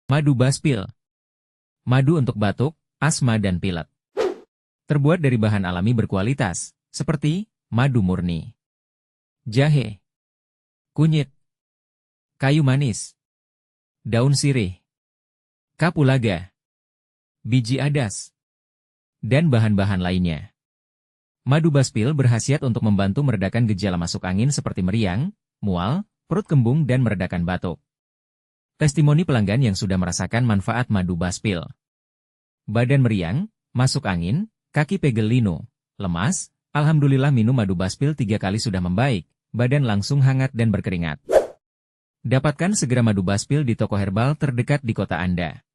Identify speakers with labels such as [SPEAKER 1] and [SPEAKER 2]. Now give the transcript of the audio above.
[SPEAKER 1] Madu Baspil. Madu untuk batuk, asma dan pilek. Terbuat dari bahan alami berkualitas, seperti madu murni, jahe, kunyit, kayu manis, daun sirih, kapulaga, biji adas, dan bahan-bahan lainnya. Madu Baspil berkhasiat untuk membantu meredakan gejala masuk angin seperti meriang, mual, perut kembung dan meredakan batuk. Testimoni pelanggan yang sudah merasakan manfaat madu Baspil. Badan meriang, masuk angin, kaki pegel linu, lemas, alhamdulillah minum madu Baspil 3 kali sudah membaik, badan langsung hangat dan berkeringat. Dapatkan segera madu Baspil di toko herbal terdekat di kota Anda.